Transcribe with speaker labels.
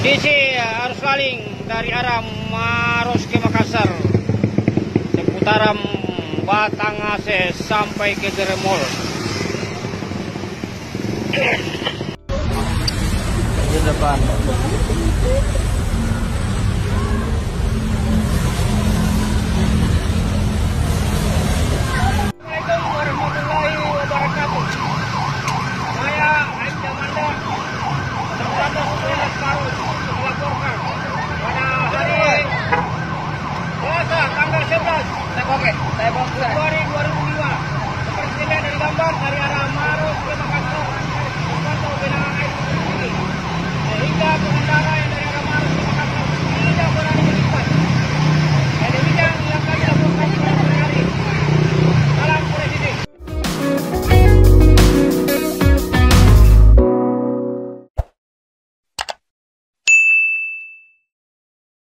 Speaker 1: Kondisi arus laling dari arah Maros ke Makassar seputaran Batanghase sampai ke Jeremol. Di depan.